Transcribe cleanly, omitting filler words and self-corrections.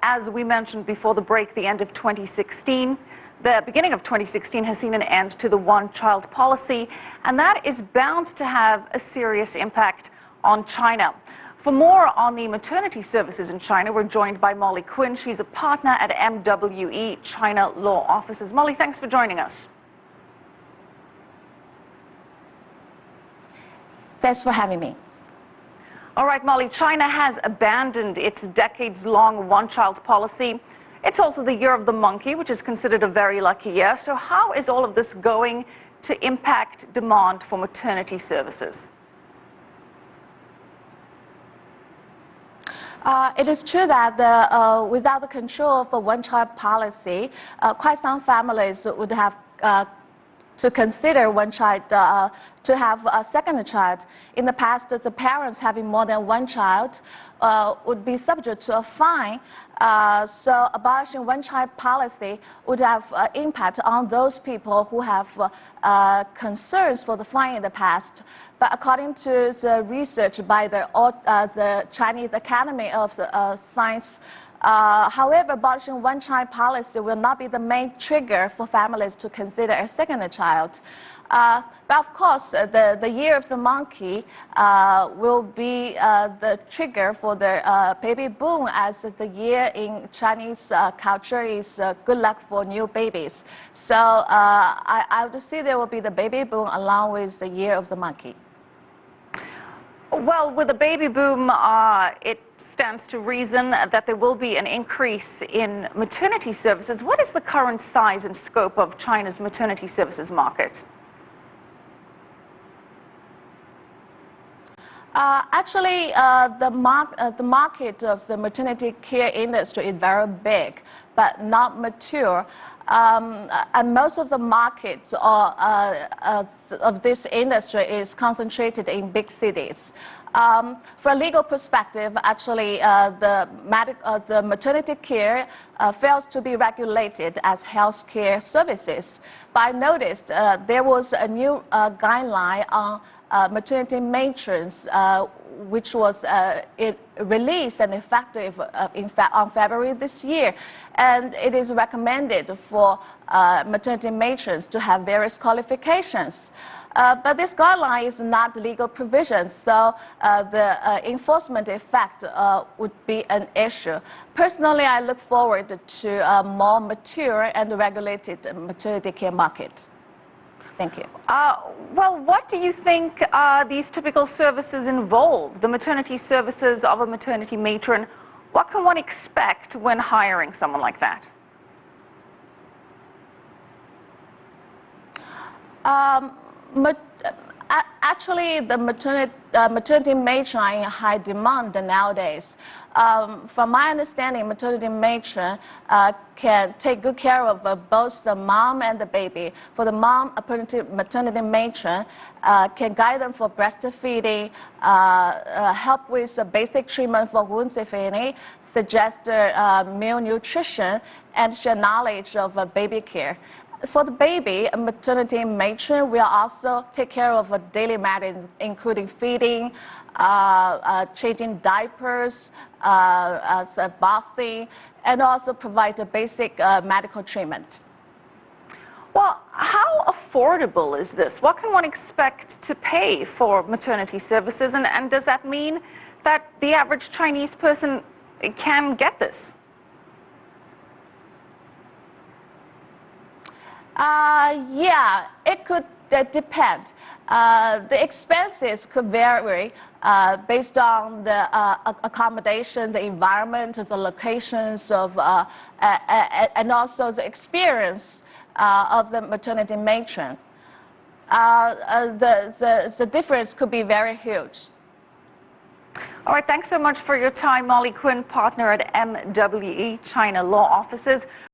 as we mentioned before the break, the end of 2016. The beginning of 2016 has seen an end to the one-child policy, and that is bound to have a serious impact on China. For more on the maternity services in China, we're joined by Molly Quinn. She's a partner at MWE China Law Offices. Molly, thanks for joining us. Thanks for having me. All right, Molly, China has abandoned its decades-long one-child policy. It's also the year of the monkey, which is considered a very lucky year. So how is all of this going to impact demand for maternity services? It is true that without the control of a one-child policy, quite some families would have to consider one child to have a second child. In the past, the parents having more than one child would be subject to a fine. So abolishing one-child policy would have impact on those people who have concerns for the fine in the past. But according to the research by the Chinese Academy of Science, however, abolishing one-child policy will not be the main trigger for families to consider a second child. But of course, the year of the monkey will be the trigger for the baby boom, as the year in Chinese culture is good luck for new babies. So I would see there will be the baby boom along with the year of the monkey. Well, with the baby boom, it stands to reason that there will be an increase in maternity services. What is the current size and scope of China's maternity services market? Actually, the market of the maternity care industry is very big, but not mature. And most of the markets of this industry is concentrated in big cities. From a legal perspective, actually, the maternity care fails to be regulated as health care services. But I noticed there was a new guideline on maternity maintenance, which was released and effective on February this year. And it is recommended for maternity maintenance to have various qualifications. But this guideline is not legal provision, so the enforcement effect would be an issue. Personally, I look forward to a more mature and regulated maternity care market. Thank you. Well, what do you think these typical services involve? The maternity services of a maternity matron, what can one expect when hiring someone like that? Actually, the maternity matron are in high demand nowadays. From my understanding, maternity matron can take good care of both the mom and the baby. For the mom, a maternity matron can guide them for breastfeeding, help with basic treatment for wounds if any, suggest meal nutrition, and share knowledge of baby care. For the baby, a maternity matron will also take care of daily matters, including feeding, changing diapers, bathing, and also provide a basic medical treatment. Well, how affordable is this? What can one expect to pay for maternity services? And does that mean that the average Chinese person can get this? Yeah, it could depend. The expenses could vary based on the accommodation, the environment, the locations of, and also the experience of the maternity matron. The difference could be very huge. All right, thanks so much for your time, Molly Quinn, partner at MWE China Law Offices.